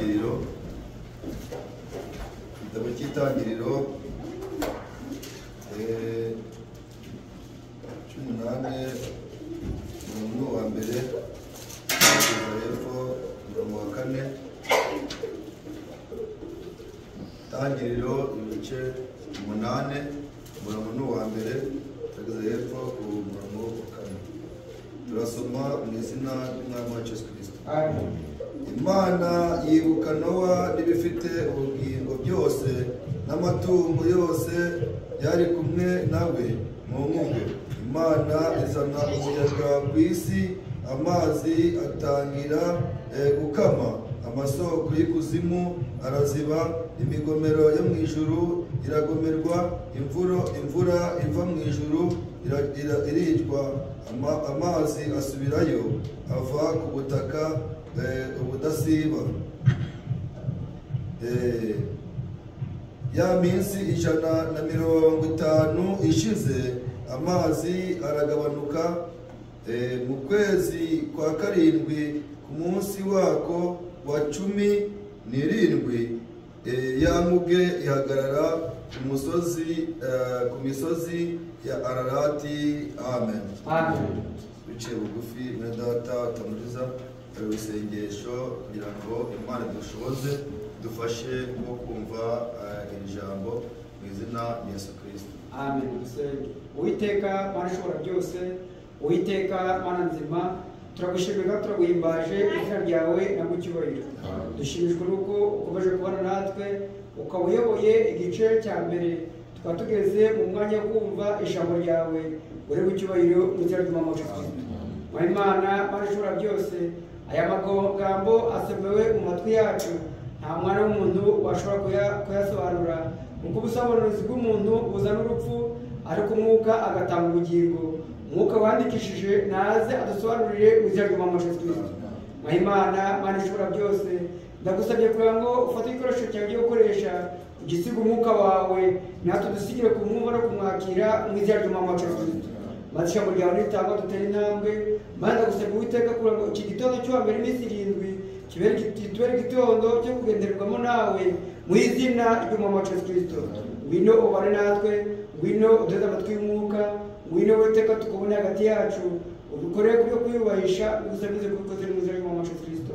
cy'itangiriro, igitabo cy'itangiriro 18 umurongo wa mbere kugeza hepfo umurongo wa 4. Itangiriro ibice 8 umurongo wa mbere kugeza hepfo umurongo wa 4. Turasoma mu izina ry'Umwami wacu Yesu Kristo. Amen. Imana yibuka Nowa n'ibifite ubugingo byose n'amatungo yose yari kumwe nawe mu nkuge. Imana izana umuyaga ku isi, amazi atangira gukama, amasoko y'ikuzimu araziba, imigomero yo mu ijuru iragomerwa, imvura iva mu ijuru iricwa, amazi asubirayo ava ku butaka ubudasiba. Ya minsi 150 ishize, amazi aragabanuka. Mu kwezi kwa 7 ku munsi wako wa 17, ya nkuge ihagarara ku misozi ya Ararati. Amen. Amen. Biciye bugufi na data tamuriza isengesho kugira ngo Imana dushoboze dufashe nko kumva iri jambo mu izina rya Yesu Kristo. Amen. Uwiteka Mana ishobora byose, Uwiteka Mana nzima, turagushimira turaguhimbaje izina ryawe na gucyubahiro. Dushimishwe nuko ukomeje kubana natwe, ukaba uyoboye igice cya mbere, tukaba tugeze mu mwanya wo kumva ijambo ryawe, uri gucyubahiro mu izina ry'Umwami wacu Kristo. Imana Mana ishobora byose, aya magambo asemewe mu matwi yacu, nta mwana w'umuntu washobora kuyasobanura, kuko ubusobanuzi bw'umuntu buzana urupfu, ariko umwuka agatanga ubugingo. Umwuka wandikishije naze adusobanurire mu izina ry'Umwami wacu Yesu Kristo. Imana Mana ishobora byose, ndagusabye kugira ngo ufate igikoresho cyawe cyo gukoresha, ugisiga umwuka wawe, natwe dusigire kumwumva no kumwakira mu izina ry'Umwami wacu Yesu Kristo. Maze ijambo ryawe nitangwa dutere intambwe, maze ndagusabye Uwiteka kugira ngo iki gitondo cyo mbere iminsi 7 kibere igitondo cyo kugenderwamo nawe mu izina ry'Umwami wacu Yesu Kristo. Ngwino ubane natwe, ngwino uduteze amatwi y'umwuka, ngwino Uwiteka tukubone hagati yacu, udukorere kubyo kwiyubahisha, udusabize kubikoze mu izina ry'Umwami wacu Yesu Kristo.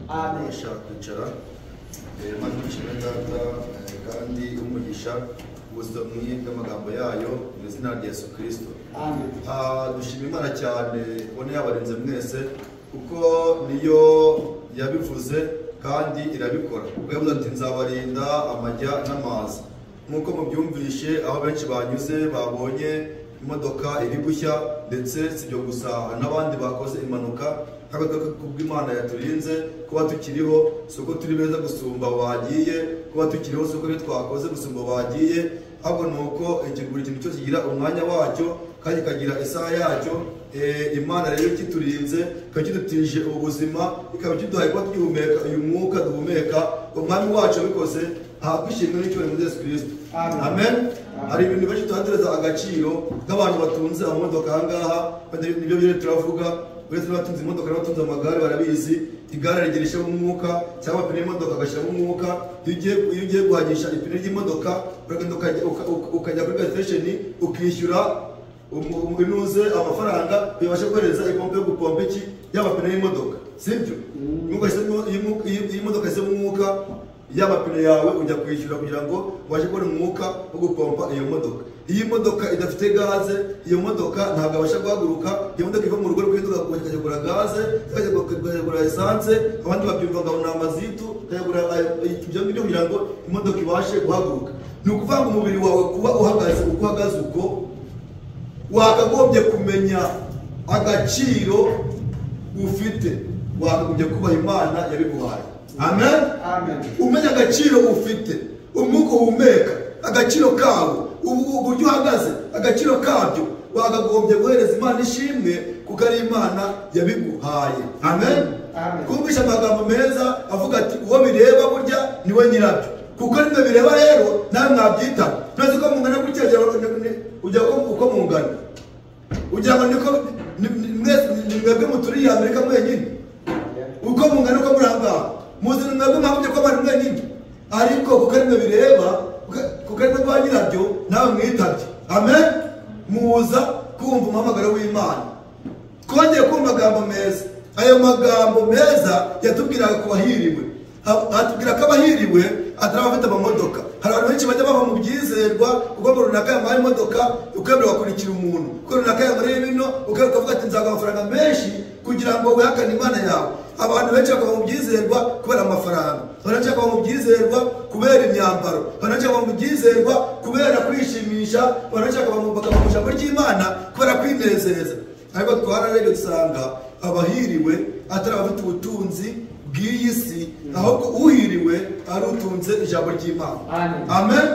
Amen. Ashaka kwicara maze dushime data kandi umugisha ubusomyi bw'amagambo yayo mu izina rya Yesu Kristo. Amen. Dushima Imana cyane ubone yabarinze mwese, kuko niyo yabivuze kandi irabikora. Ubwo yavuze ati nzabarinda amajya n'amazi. Nk'uko mubyumvishe, aho benshi banyuze babonye imodoka iri gushya, ndetse sibyo gusa n'abandi bakoze impanuka. Kubw'Imana yaturinze kuba tukiriho, suko turi beza gusumba bagiye, kuba tukiriho suko ibyo twakoze gusumba bagiye, ahubwo nuko buri kintu cyose kigira umwanya wacyo kandi kagira isaha yacyo. Imana rero kiturinze, ikaba kidutije ubuzima, ikaba kiduhaye kuba twihumeka uyu mwuka duhumeka. Umwami wacu wabikoze ahakwishimwe n'icyubahiro muri Yesu Kristo. Amen. Hari ibintu benshi tuhatereza agaciro nk'abantu batunze amamodoka aha ngaha, nibyo byo turavuga. Uretse n'abatunze imodoka n'abatunze amagare barabizi, igare rigirisha umwuka cyangwa ipine y'imodoka agashyiramo umwuka. Iyo ugiye guhagisha ipine ry'imodoka, uragenda ukajya kuri gas station ukishyura unuze amafaranga bibasha kohereza ipompe yo gupompa iki y'amapine y'imodoka, sibyo? Iyo imodoka isemo umwuka y'amapine yawe ujya kwishyura kugira ngo ubashe kubona umwuka wo gupompa iyo modoka. Iyo modoka idafite gaze, iyo modoka ntabwo abasha guhaguruka. Iyo modoka iva mu rugo rw'induga ukajya kugura gaze, ukajya kugura esanse, abandi babyumva ngo ni amazitu, ukajya kugura ibyo ngibyo kugira ngo imodoka ibashe guhaguruka. Ni ukuvuga ngo umubiri wawe kuba uhagaze uko uhagaze uko, wakagombye kumenya agaciro ufite, wakagombye kubaha Imana yabiguhaye. Amen. Amen. Umenya agaciro ufite, umwuka uhumeka, agaciro kawo, uburyo uhagaze, agaciro kabyo, wakagombye guhereza Imana ishimwe kuko ari Imana yabiguhaye. Amen. Kumvisha amagambo meza avuga ati uwo bireba burya niwe nyirabyo, kuko nimwe bireba rero nawe mwabyita. Ntazi ko mungana gutya ujya uko mungana, ujya ngo niko mwebwe muturiye Amerika mwenyine, uko mungana uko muri ahangaha muzi mwebwe wenyine, ariko kuko ari mwe bireba, kuko ari mwe ba nyirabyo nawe mwitabye. Amen. Muza kumva umuhamagaro w'Imana. Twongeye kumva amagambo meza. Ayo magambo meza yatubwiraga ku bahiriwe. Atubwira ko abahiriwe atari abafite amamodoka. Hari abantu benshi bajya bava mu byizerwa kuko ngo runaka yambaye imodoka, ukemerwa kurikira umuntu. Kuko runaka yambaye bino, ukavuga ati nzaga amafaranga menshi kugira ngo wihakane Imana yawe. Abantu benshi bakava mu byizerwa kubera amafaranga. Abantu benshi bakava mu byizerwa kubera imyambaro. Abantu benshi bakava mu byizerwa kubera kwishimisha. Abantu benshi bakava mu ijambo ry'Imana kubera kwinezeza. Ariko twararebye dusanga abahiriwe atari abafite ubutunzi bw'iyi si, ahubwo uhiriwe ari utunze ijambo ry'Imana. Amen.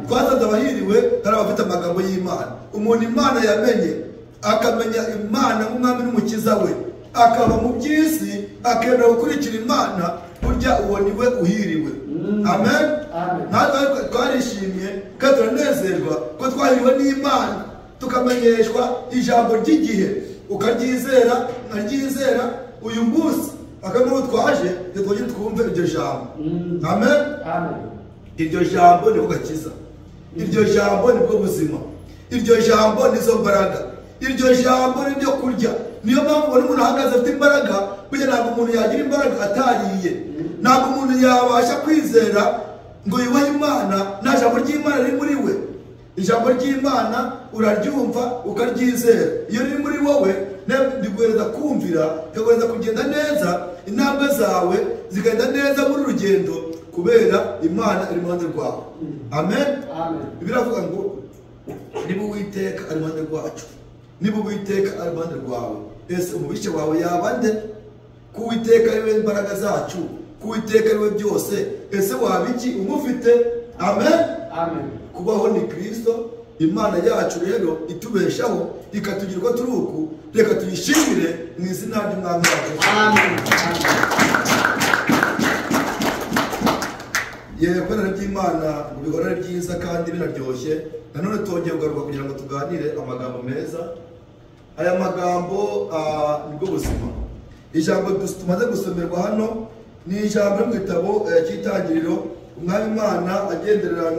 Twasanze abahiriwe ari abafite amagambo y'Imana. Umuntu Imana yamenye, akamenya Imana nk'umwami n'umukiza we, akaba mu by'isi akemera gukurikira Imana, burya uwo niwe uhiriwe. Amen. Natwe twarishimye kandi turanezerwa ko twahiriwe n'Imana, tukamenyeshwa ijambo ry'igihe, ukaryizera nkaryizera. Uyu munsi akamaro twaje twongere twumve iryo jambo. Amen. Iryo jambo ni gakiza, iryo jambo ni bwo buzima, iryo jambo nizo mbaraga, iryo jambo ni byo kurya. Niyo mpamvu ubona umuntu ahagaze afite imbaraga, burya ntabwo umuntu yagira imbaraga atariye. Ntabwo umuntu yabasha kwizera ngo yubahe Imana nta jambo ry'Imana riri muri we. Ijambo ry'Imana uraryumva ukaryizera. Iyo riri muri wowe ndiguhereza kumvira, ikaguhereza kugenda neza, intambwe zawe zigenda neza muri rugendo kubera Imana iri mu ruhande rwawe. Amen. Biravuga ngo niba Uwiteka ari mu ruhande rwacu, niba Uwiteka ari mu ruhande rwawe, ese umubishe wawe yaba nde? Ku Uwiteka ari we imbaraga zacu, ku Uwiteka ari we byose, ese waba iki umufite? Amen. Kubaho ni Kristo. Imana yacu rero itubeshaho ikatugira uko turi uku, reka tuyishimire mu izina ry'Umwami wacu. Amen. Yewe ry'Imana bihora ari byiza kandi binaryoshye. Nanone twongeye kugaruka kugira ngo tuganire amagambo meza. Aya magambo nibwo buzima. Ijambo tumaze gusomerwa hano ni ijambo mu gitabo cy'Itangiriro. Umwami Imana agenderera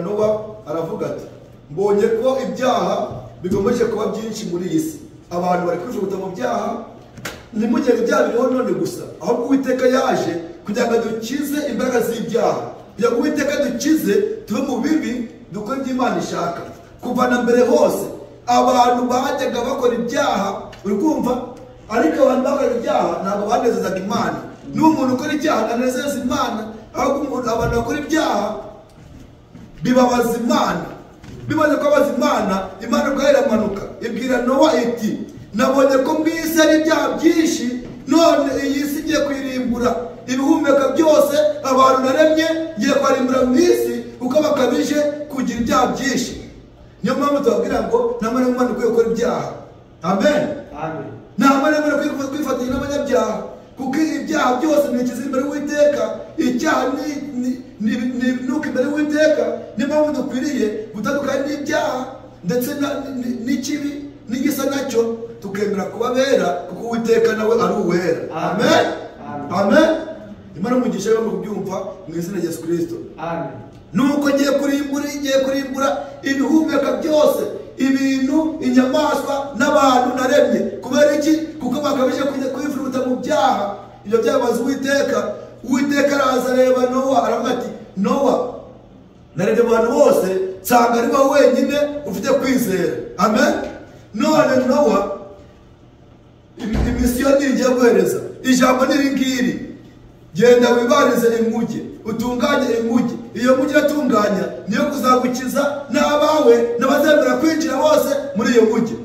Nowa, aravuga ati mbonye ko ibyaha bigomeje kuba byinshi muri iyi si. Abantu bari kwijuguta mu byaha. Ntimugire ibyaha biriho none gusa, ahubwo Uwiteka yaje kugira ngo dukize imbaraga z'ibyaha, kugira ngo Uwiteka dukize tuve mu bibi dukora ibyo Imana ishaka. Kuva na mbere hose abantu bajyaga bakora ibyaha, uri kumva, ariko abantu bakora ibyaha ntabwo banezezaga Imana. N'umuntu ukora icyaha anezeza Imana, ahubwo abantu bakora ibyaha bibabaza Imana. Bimaze kubabaza Imana, Imana ubwayo iramanuka ibwira Nowa iti nabonye ko mu isi hari ibyaha byinshi, none iyi si igiye kwirimbura. Ibihumeka byose abantu naremye ngiye kwarimbura mu isi kuko bakabije kugira ibyaha byinshi. Niyo mpamvu tubabwira ngo nta mwana w'Imana ukwiye gukora ibyaha. Amen. Nta mwana w'Imana ukwiye kwifatanya n'abanyabyaha, kuko ibyaha byose ni ikizi imbere y'Uwiteka. Icyaha ni nuko imbere y'Uwiteka. Niyo mpamvu dukwiriye gutandukana n'ibyaha ndetse n'ikibi n'igisa nacyo, tukemera kuba bera kuko Uwiteka nawe ari uwera. Amen. Imana umugisha yo kubyumva mu izina rya Yesu Kristo. Nuko ngiye kurimbura ibihumeka byose, ibintu, inyamaswa n'abantu naremye. Kubera iki? Kuko bakabije kwifuruta mu byaha. Ibyo byabaza Uwiteka. Uwiteka araza areba Nowa, aravuga ati Nowa, narebye abantu bose nsanga ari wowe wenyine ufite kwizera. Amen. None Nowa, imisiyo ntigiye guhereza. Ijambo niri ngiri, genda wibarize inguge, utunganye inguge. Iyo nguge iratunganya niyo kuzagukiza n'abawe n'abazemera kwinjira bose muri iyo nguge.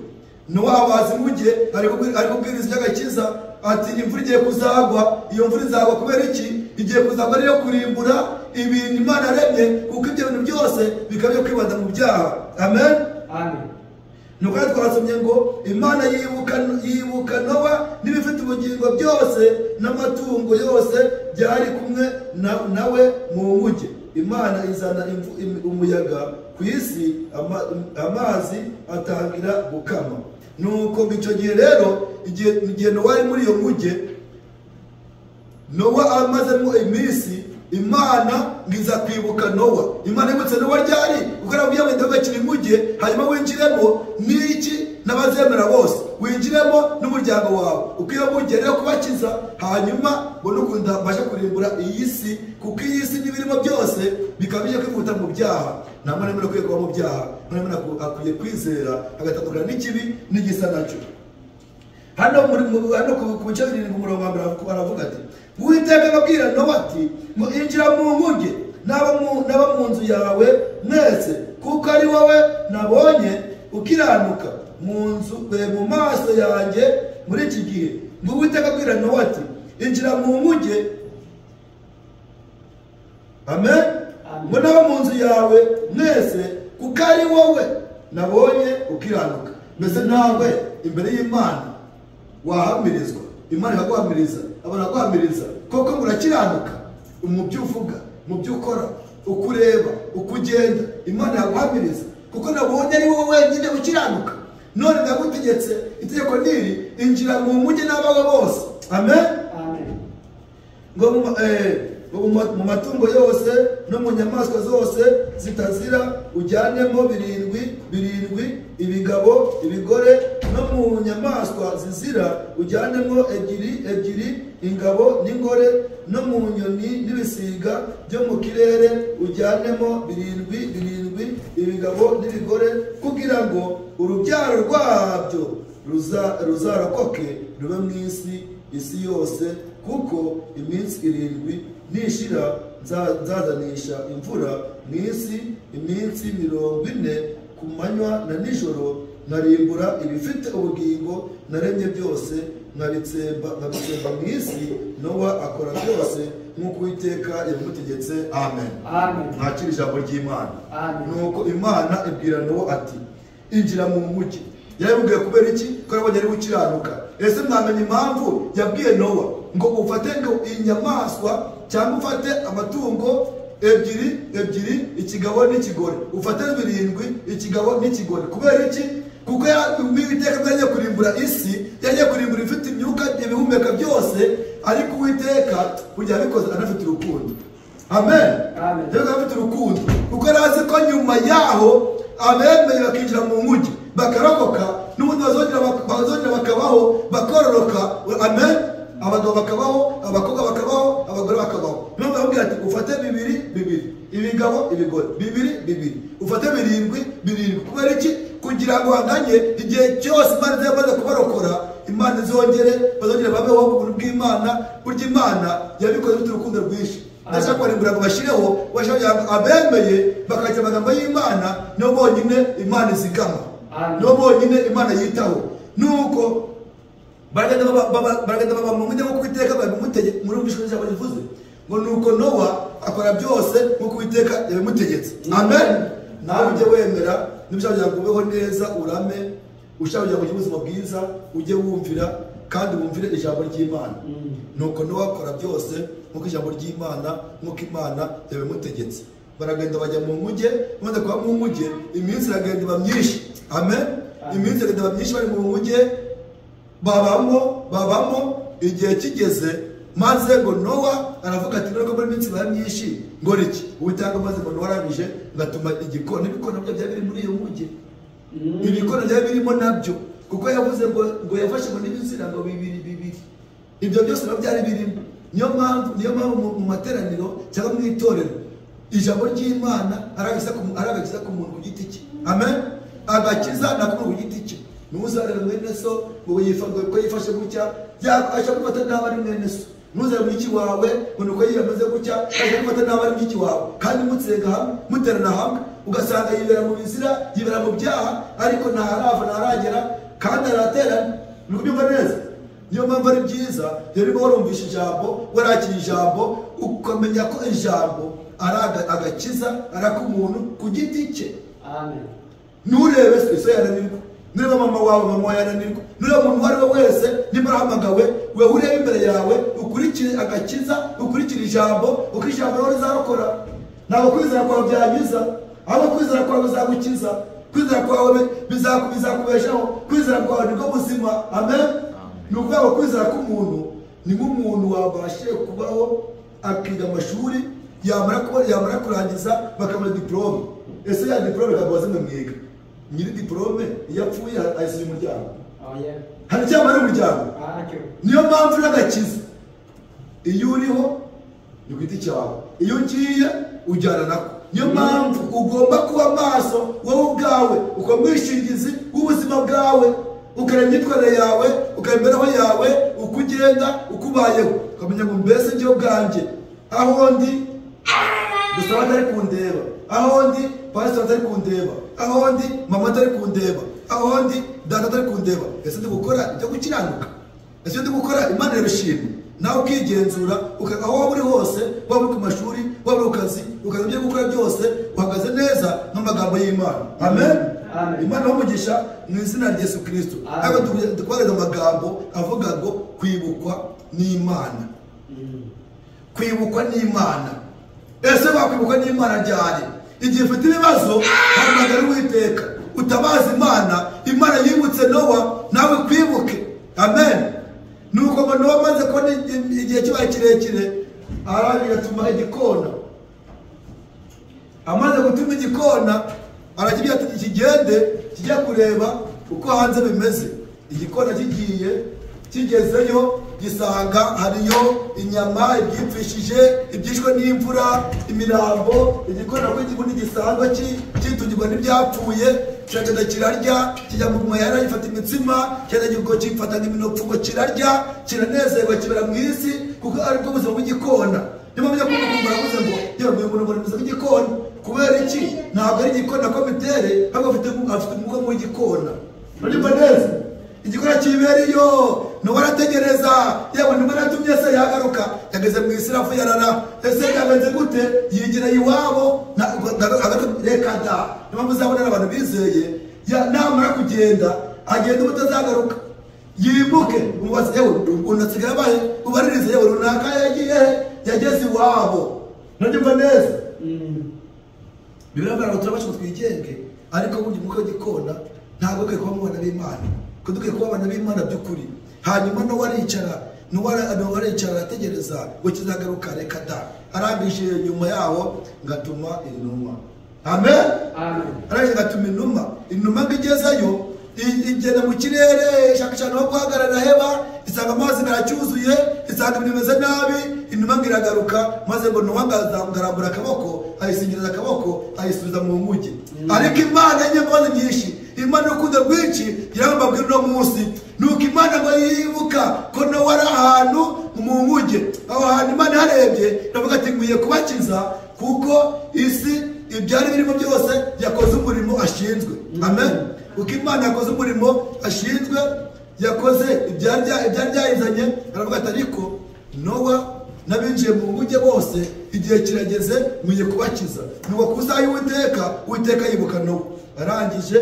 Nowa abaza inguge, ari kubwiriza iby'agakiza ati imvura igiye kuzagwa. Iyo mvura izagwa kubera iki? Igiye kuzagwa ariyo kurimbura ibintu Imana yaremye, kuko ibyo bintu byose bikaba byo kwibanda mu byaha. Amen. Nuko twasomye ngo Imana yibuka Nowa n'ibifite ubugingo byose n'amatungo yose byari kumwe nawe mu nguge. Imana izana umuyaga ku isi, amazi atangira gukama. Nuko icyo gihe rero, igihe Nowa ari muri iyo nguge, Nowa amazemo iminsi, Imana ngiza kwibuka Nowa. Imana yibutse Nowa ryari kuko arabwiye ngo ndabakiri mugihe hanyuma winjiremo n'iki n'abazemera bose, winjiremo n'umuryango wawe ukiyo mugereye kubakiza, hanyuma ngo n'ukunda mbasha kurimbura iyi si, kuko iyi si n'ibirimo byose bikabije kwihuta mu byaha. Nta mwana n'umwe akwiye kuba mu byaha, mwana akwiye kwizera agatandukana n'ikibi n'igisa nacyo. Hano ku bice 7 umurongo wa mbere baravuga ati Uwiteka ababwira Nowa ati ngo injira mu nkuge n'aba mu nzu yawe mwese, kuko ari wowe nabonye ukiranuka mu maso yanjye muri iki gihe. Ngo Uwiteka abwira Nowa ati injira mu nkuge, amen, ngo n'aba mu nzu yawe mwese, kuko ari wowe nabonye ukiranuka. Mbese nawe imbere y'Imana wahamirizwa, Imana ikaguhamiriza, abantu baguhamiriza koko murakiranuka mu byo uvuga, mu byo ukora, uko ureba, uko ugenda, Imana yaguhamiriza kuko nabonye ari wowe wenyine ukiranuka. None ndagutegetse itegeko niri, injira mu nkuge n'abawe bose, amen, ngo mu matungo yose no mu nyamaswa zose zitazira ujyanemo 7 ibigabo ibigore, no mu nyamaswa zizira ujyanemo 2 ingabo n'ingore, no mu nyoni n'ibisiga byo mu kirere ujyanemo 7 ibigabo n'ibigore, kugira ngo urubyaro rwabyo ruzarokoke rube mu isi yose, kuko iminsi 7 nishira nzazanisha imvura mu isi iminsi 40 ku manywa na nijoro, nkarimbura ibifite ubugingo naremye byose, nkabitsemba mu isi. Nowa akora byose nk'uko Uwiteka yabimutegetse, amen. Mwakira ijambo ry'Imana. Nuko Imana ibwira Nowa ati injira mu nkuge. Yarabwiye kubera iki? Ko yabonye ari gukiranuka. Ese mwamenye impamvu yabwiye Nowa ngo ufate inyamaswa cyangwa ufate amatungo 2 ikigabo n'ikigore, ufate 7 ikigabo n'ikigore. Kubera iki? Kuko Uwiteka yagiye kurimbura isi, yagiye kurimbura ifite imyuka ibihumeka byose, ariko Uwiteka kujya abikoze anafite urukundo, amen. Yego afite urukundo kuko arazi ko nyuma yaho abemeye bakinjira mu nkuge bakarokoka, n'ubundi bazongera bakabaho bakororoka, amen. Abagabo bakabaho, abakobwa bakabaho, abagore bakabaho. Niyo babwira ati ufate 2 ibigabo ibigore, 2 ufate 7 kubera iki? Kugira ngo hanganye igihe cyose Imana yamaze kubarokora, Imana bazongere babeho mu buntu bw'Imana. Burya Imana yabikoze bifite urukundo rwinshi. Ndashaka kurimbura ngo bashireho bashaka abemeye bakajya amagambo y'Imana, no bonyine Imana izigama, no bonyine Imana yitaho. Nuko baragenda baba mu mujye wo kwiteka babimutege muri ubishwe cyabo bivuze ngo nuko Nowa akora byose nk'uko Uwiteka yabimutegetse, amen. Nawe ujye wemera n'ibishaka kubeho neza, urame, ushaka kugira ubuzima bwiza, ujye wumvira kandi wumvire ijambo ry'Imana. Nuko Nowa akora byose nk'uko ijambo ry'Imana, nk'uko Imana yabimutegetse. Baragenda bajya mu nkuge, bamaze kuba mu nkuge iminsi iragenda iba myinshi, amen. Iminsi iragenda iba myinshi bari mu nkuge, babamo igihe kigeze, maze ngo Nowa aravuga ati none ko muri minsi ba myinshi ngo riki Uwiteka maze ngo Nowa arangije ngatuma igikona, ibikona byo byari biri muri iyo nkuge, ibikona byari birimo nabyo, kuko yavuze ngo yafashe ngo n'ibizira ngo 2 ibyo byose byari birimo. Niyo mpamvu mu materaniro cyangwa mu itorero ijambo ry'Imana aragakiza ku muntu ku giti cye, amen. Agakiza nakumuntu ku giti cye. Ntuzarebe mwene so ngo yifashe gutya ashaka gufata nabi ari mwene so. Ntuzarebe mwiki wawe ngo nuko yiyamaze gutya ashaka gufata nabi ari mwiki wawe, kandi mutsenga hamwe, muterana hamwe, ugasanga yibera mu bizira, yibera mu byaha, ariko ntaragera kandi araterana. Nubyumva neza? Niyo mpamvu ari byiza rero warumvisha ijambo, warakira ijambo, ukamenya ko ijambo agakiza arakumuntu ku giti cye, amen. Nurebe so yananirwa, nureba mama wawe yananirwa, nureba umuntu wari we wese nimba arahamagawe, we urebe imbere yawe, ukurikire agakiza, ukurikire ijambo, uko ijambo rero rizarokora. Ntabwo kwizera kwawe byangiza, ahubwo kwizera kwawe bizagukiza, kwizera kwawe bizakubeshaho, kwizera kwawe nibwo buzima, amen. Nukuvuga ngo kwizera k'umuntu ni nk'umuntu wabashije kubaho akiga amashuri yamara kurangiza bakamara diplome. Ese ya diplome ikabaza mwe mwiga nyiri diplome iyo apfuye ayisize umuryango. Hari cyangwa ari umuryango. Niyo mpamvu n'agakiza iyo uriho ni ku giti cyawe, iyo ugiye ujyana nako. Niyo mpamvu ugomba kuba maso wowe ubwawe, ukaba umwishingizi w'ubuzima bwawe, ukareba imyitwarire yawe, ukareba imibereho yawe, uko ugenda, uko ubayeho, ukamenya ngo mbese njyewe ubwanjye aho ndi dusaba atari kundeba, aho ndi pastor atari kundeba, aho ndi mama atari kundeba, aho ndi data atari kundeba. Ese ndi gukora ibyo gukiranuka? Ese ndi gukora Imana irabishima? Nawe ukigenzura, aho waba uri hose, waba uri ku mashuri, waba uri ku kazi, ukaza ibyo gukora byose uhagaze neza n'amagambo y'Imana. Amen. Imana umugisha mu izina rya Yesu Kristo. Aba dukoreza amagambo avuga ngo kwibukwa n'Imana. Kwibukwa n'Imana. Ese wakwibukwa n'Imana ryari? Igihe ufite ibibazo hamagara Uwiteka, utabaza Imana. Imana yibutse Nowa, nawe kwibuke. Amen. Nuko ngo Nowa amaze ko igihe kibaye kirekire arangira atuma igikona. Amaze gutuma igikona arakigira ati kigende kijya kureba uko hanze bimeze. Igikona kigezeyo gisanga hariyo inyama ibyipfishije, ibyishwe n'imvura, imirambo. Igikona ko igibundi gisanga kitungirwa n'ibyapfuye, kiragenda kirarya, kijya mu mayara gifata imitsima, cyenda gifata iminopfu ngo kirarya, kiranezerwa, kibera mu isi kuko aribwo buzima bw'igikona. Niyo mpamvu kumva baravuze ngo yewe uyu muntu ngo nk'igikona. Kubera iki? Ntabwo ari igikona ko mitere, ahubwo afite umwuka w'igikona. Urumva neza? Igikona kiberiyo no barategereza, yewe ndimo natumye se yagaruka, yageze mu isi rafu yarara. Ese yagenze gute? Yigira iwabo reka da. Niyo mpamvu uzabona abantu bizeye namara kugenda agenda ubutazagaruka. Yibuke umubaze yewe unasigaye abahe, ubaririze yewe runaka yageze iwabo. Urumva neza? Bibera turabasha twigenge, ariko burya umwuka w'igikona ntabwo kwe kuba mubana b'Imana, ko dukwiye kuba abana b'Imana by'ukuri. Hanyuma no waricara arategereza ngo kizagaruka, reka da. Arambije nyuma yaho ngatuma inuma. Amen. Arangije ngatuma inuma ngo igezeyo, igenda mu kirere ishaka cyane aho guhagarara heba, isanga amazi aracyuzuye, isanga ibintu bimeze nabi. Inuma ngo iragaruka, maze ngo Nowa ngarambura akaboko, ayisingiriza akaboko, ayisubiza mu nguge. Ariko Imana y'imbabazi nyinshi, Imana y'urukundo rwinshi, yarambabwira uno munsi nuko Imana ngo yibuka ko Nowa ari ahantu mu nguge. Aho hantu Imana yarebye iravuga ati nkwiye kubakiza kuko isi ibyari birimo byose yakoze umurimo ashinzwe. Amen. Uko Imana yakoze umurimo ashinzwe, yakoze ibyari byayizanye, aravuga ati ariko Nowa n'abinjiye mu nguge bose igihe kirageze nkwiye kubakiza. Nuko kuzayo Uwiteka yibuka Nowa. Arangije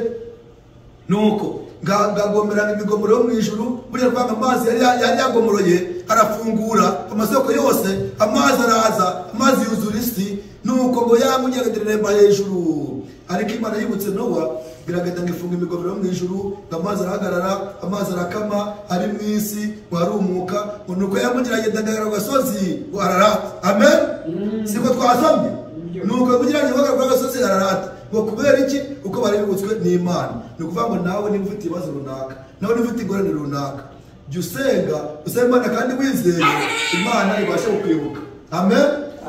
nuko ngagomera imigomero yo mu ijuru, buriya kwanga amazi yari yagomoroye arafungura amasoko yose, amazi araza, amazi yuzura isi. Nuko ngo yamunyagenderemba hejuru. Ariko Imana yibutse Nowa, biragenda ngifunga imigomero yo mu ijuru, amazi arahagarara, amazi arakama, ari mu isi warumuka. Nuko yamugiragenda ngagara gasozi ararata. Amen. Siko twasomye. Nuko yamugiragenda ngagara gasozi ararata. Ngo kubera iki? Uko bari bibutswe n'Imana. Ni ukuvuga ngo nawe niba ufite ibibazo runaka, nawe niba ufite ingorane runaka, jya usenga Imana kandi wizeye Imana ibasha kukwibuka. Amen.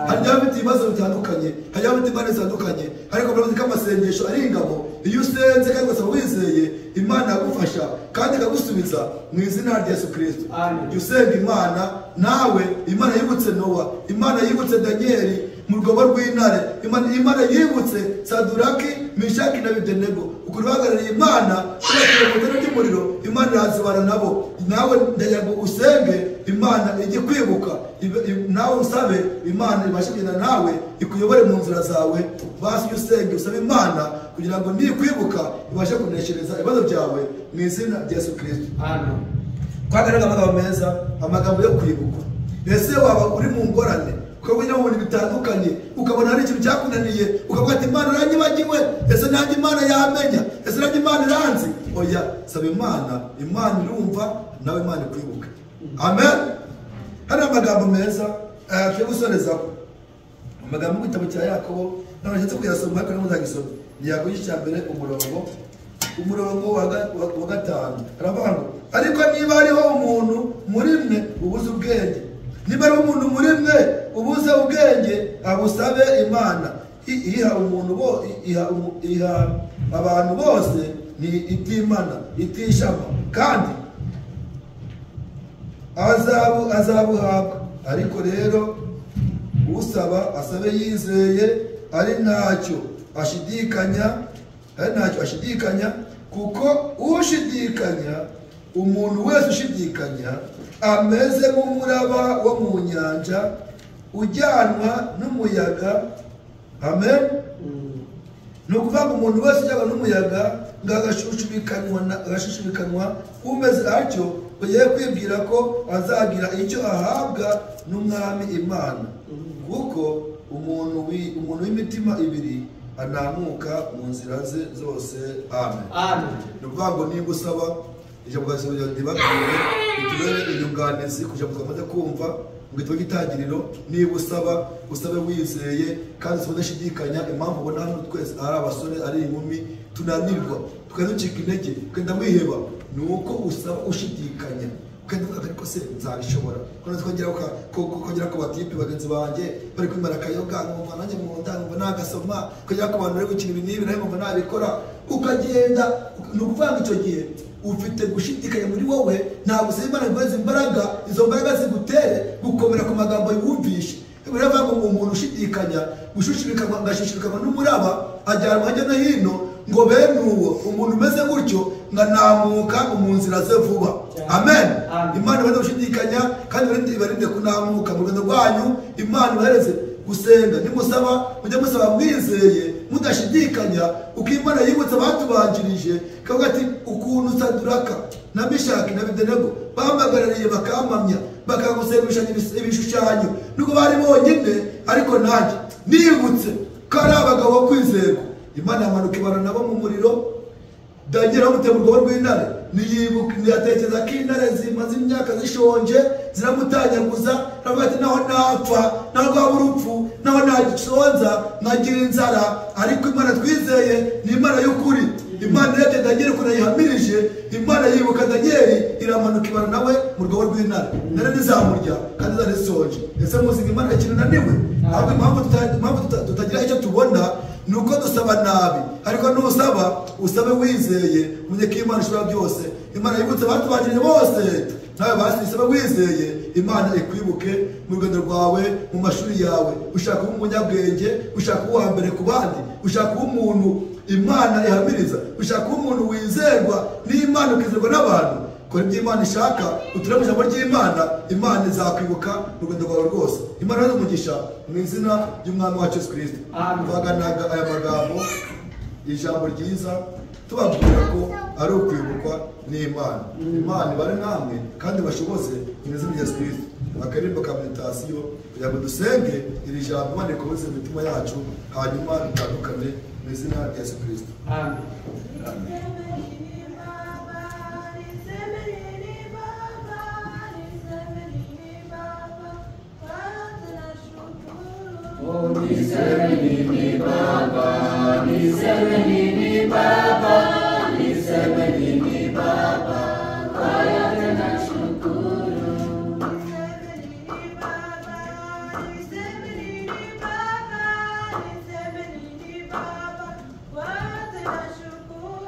Hari abafite ibibazo bitandukanye, hari abafite ingorane zitandukanye, ariko murabizi ko amasengesho ari ingabo. Iyo usenze kandi ugasaba wizeye, Imana yagufasha kandi ikagusubiza mu izina rya Yesu Kristo. Jya usenga Imana, nawe Imana yibutse Nowa, Imana yibutse Danieli mu rwobo rw'intare, Imana yibutse Saduraki, Meshaki na Abedenego. Uko bahagarariye Imana ku rwego ry'umuriro, Imana irazibana nabo. Nawe ndagira ngo usenge Imana ijye kwibuka, nawe usabe Imana ibashe kugenda nawe ikuyobore mu nzira zawe. Basi usenge usabe Imana kugira ngo nikwibuka ibashe kuneshereza ibibazo byawe mu izina rya Yesu Kristo. Amen. Kwagaragaza amagambo meza, amagambo yo kwibuka. Ese waba uri mu ngorane, ukabona mu bintu bitandukanye, ukabona hari ikintu cyakunaniye, ukavuga ati Imana iranyibagiwe, ese nanjye Imana yamenya, ese nanjye Imana iranzi. Oya, saba Imana, Imana irumva, nawe Imana ikwibuka. Amen. hano amagambo meza turi gusorezaho amagambo mu gitabo cya Yakobo n'abashatse kuyasoma ariko ntimuzagisome. Ni Yakobo igice cya mbere umurongo wa 5 aravuga ngo ariko niba hariho umuntu muri mwe ubuze ubwenge, niba hariho umuntu muri mwe ubuze ubwenge, abusabe Imana iha abantu bose ni itimana itishama, kandi azabuhabwa. Ariko rero usaba asabe yizeye, ari ntacyo ashidikanya, kuko ushidikanya, umuntu wese ushidikanya ameze nk'umuraba wo mu nyanja ujyanwa n'umuyaga. Amen. Ni ukuvuga ngo umuntu wese ujyanwa n'umuyaga ngo agashushubikanwa umeze atyo, ugiye kwibwira ko azagira icyo ahabwa n'umwami Imana, kuko umuntu w'imitima ibiri anamuka mu nzira ze zose. Amen. Ni ukuvuga ngo niba usaba ijambo rya ntibabwire utubere inyunganizi kugira ngo twamaze kumva mu gitabo cy'itangiriro. Niba usabe wizeye kandi udashidikanya. Impamvu ubona hano twese ari abasore ari inkumi tunanirwa tukaducika intege ukenda wiheba, ni uko usaba ushidikanya ukenda ariko se nzabishobora. Kongera ku batipe bagenzi banjye bari kwimara akayoga nkumva nanjye mu ndango nagasoma, kongera ku bantu bari gukina ibi n'ibi nawe nkumva nabikora, ukagenda. Ni ukuvuga ngo icyo gihe ufite gushidikanya muri wowe, ntabwo usaba Imana ngo imbaraga, izo mbaraga zigutere gukomera ku magambo yumvishe. Biravuga ngo umuntu ushidikanya agashishikirwa n'umuraba ajyanwa hirya no hino, ngo bene uwo umuntu umeze gutyo nganamuka mu nzira ze vuba. Amen. Imana ibarinde gushidikanya kandi ibarinde kunamuka mu rugendo rwanyu. Imana ibahereze gusenga. Nimusaba mujye musaba mwizeye mudashidikanya, uko Imana yibutse abatubanjirije kavuga ati ukuntu Saduraka na Meshaki na Abedenego bamagarariye bakamamya bakagusengesha ibishushanyo nubwo bari bonyine, ariko nanjye nibutse ko ari abagabo bo kwizerwa. Imana yamanuka ibara nabo mu muriro. Daniel amutema urwobo rw'intare, ntiyatekereza ko intare zimaze imyaka zishonje ziramutanyaguza. Aravuga ati naho napfa, naho rwaba urupfu, naho nagisonza nkagira inzara, ariko Imana twizeye ni Imana y'ukuri. Imana irebye Daniel ukuntu yayihamirije, Imana yibuka Daniel iramanuka ibara nawe mu rwobo rw'intare. Intare ntizamurya kandi zari zishonje. Ese muzi ngo Imana ikintu naniwe? Impamvu tutagira icyo tubona ni uko dusaba nabi, ariko nusaba usabe wizeye, umenye ko Imana ishobora byose. Imana yibutse abatubanjirije bose, nawe basaba wizeye, Imana ikwibuke mu rugendo rwawe, mu mashuri yawe. Ushaka kuba umunyabwenge, ushaka kuba uwa mbere ku bandi, ushaka kuba umuntu Imana ihamiriza, ushaka kuba umuntu wizerwa n'Imana ukizerwa n'abantu. Kora ibyo Imana ishaka, uture mu ijambo ry'Imana, Imana izakwibuka mu rugendo rwawe rwose. Imana ibahe umugisha mu izina ry'Umwami wacu Yesu Kristo. Twaganaga aya magambo, ijambo ryiza, tubabwira ko ari ukwibukwa n'Imana. Imana ibare namwe kandi bashoboze mu izina rya Yesu Kristo. Akaririmbo ka meditasiyo kugira ngo dusenge iri jambo Imana ikomeze mu mitima yacu, hanyuma dutandukane mu izina rya Yesu Kristo. Amen. Niseme nini Baba, niseme nini Baba, niseme nini Baba, kwa yote nashukuru. Niseme nini Baba, niseme nini Baba, kwa yote nashukuru.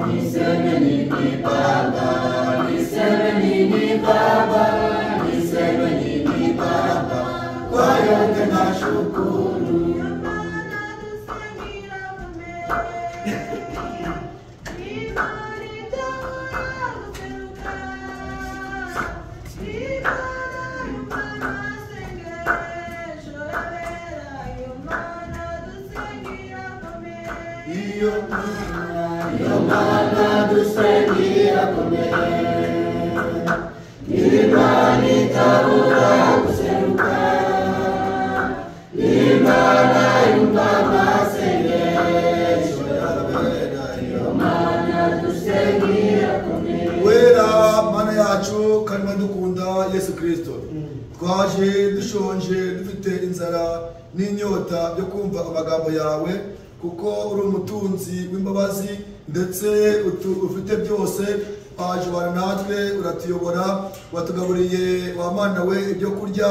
Niseme nini Baba, niseme nini Baba, niseme nini Baba, kwa yote nashukuru. Yomana dusengira kumere, Imana itabura guseruka, Imana yumva amasengesho, Yomana dusengira kumere. Wera Mana yacu kandi dukunda Yesu Kristo. Twaje dushonje dufite inzara n'inyota byo kumva amagambo yawe, kuko uri umutunzi w'imbabazi ndetse ufite byose. Waje ubana natwe, uratuyobora, watugaburiye wa Mana we ibyo kurya,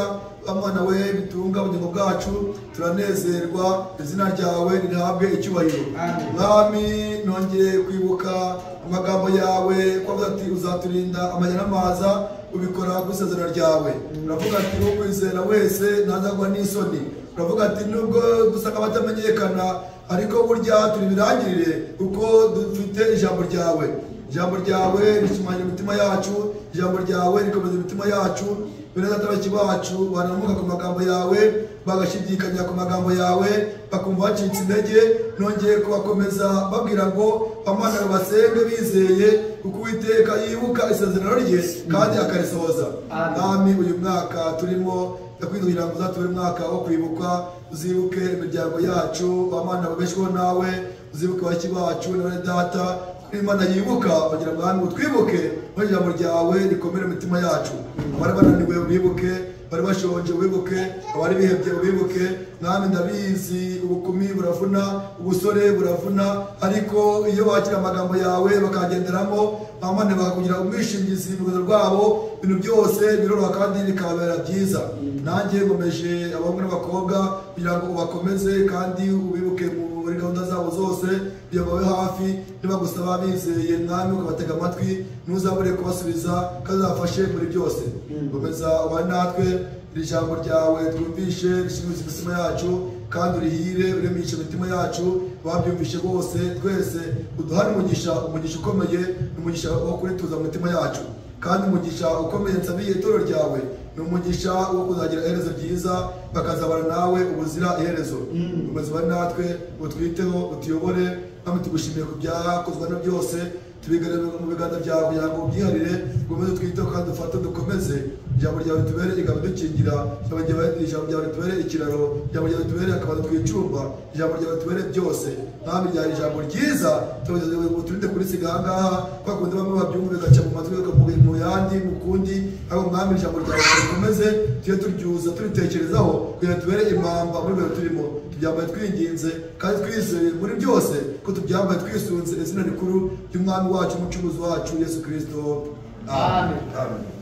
wa Mana we bitunga ubugingo bwacu. Turanezerwa, izina ryawe rihabwe icyubahiro. Mwami, nongeye kwibuka amagambo yawe ko avuga ati uzaturinda amajya n'amaza, ubikora ku isezerano ryawe. Uravuga ati uwo kwizera wese ntazagwa n'isoni. Uravuga ati nubwo dusanga batamenyekana ariko burya turi birangirire kuko dufite ijambo ryawe. Ijambo ryawe rishimangira imitima yacu, ijambo ryawe rikomeza imitima yacu. Bene data baki bacu banamuka ku magambo yawe, bagashidikanya ku magambo yawe, bakumva bacitse intege. Nongeye kubakomeza babwira ngo Amana basenge bizeye, kuko Uwiteka yibuka isezerano rye kandi akarisohoza. Nami uyu mwaka turimo ndakwingingira ngo uzatubere umwaka wo kwibuka, uzibuke imiryango yacu, Amana babeshweho nawe, uzibuke baki bacu na bene data. Imana yibuka bagira ngo utwibuke, mu ijambo ryawe rikomere imitima yacu. Abari bananiwe ubibuke, bari bashonje ubibuke, abari bihebye ubibuke. Mwami ndabizi ubukumi buravuna, ubusore buravuna, ariko iyo bakira amagambo yawe bakagenderamo, Amana bakakugira umwishingizi mu rugendo rwabo, ibintu byose biroroha kandi bikabera byiza. Nanjye ngomeje abahungu n'abakobwa kugira ngo ubakomeze kandi ubibuke muri gahunda zabo zose, kugira ngo babe hafi. Nibagusaba bizeye Mwami ukabatega amatwi, ntuzabure kubasubiza kandi uzafashe muri byose. Komeza ubane natwe, iri jambo ryawe twumvishe rishimishe imitima yacu kandi urihire uremishe imitima yacu. Babyumvishe bose twese uduhane umugisha ukomeye, umugisha wo kurituza mu mitima yacu, kandi umugisha ukomeye nsabiye itorero ryawe ni umugisha wo kuzagira iherezo ryiza, bakazabana nawe ubuzira iherezo. Komeza ubane natwe, utwiteho, utuyobore. Kandi tugushimiye ku byakozwe na byose, tubigarure mu biganza byawe kugira ngo ubyiharire. Komeza twiteho kandi dufate dukomeze. Ijambo ryawe ritubere ingabo dukingira, ijambo ryawe ritubere ikiraro, ijambo ryawe ritubere akabazo twicumba, ijambo ryawe ritubere byose. Mwami, ryari ijambo ryiza, turinde kurisiga aha ngaha, kwa kundi bamwe babyumva bigaca mu matwi mu yandi mu kundi. Ariko Mwami, ijambo ryawe rikomeze, tujye turyuza turitekerezaho kugira ngo tubere impamba muri byo turimo. Tubyambaye twinginze kandi twizeye muri byose ko tubyambaye twisunze izina rikuru ry'Umwami wacu n'Umucunguzi wacu Yesu Kristo. Amen. Amen.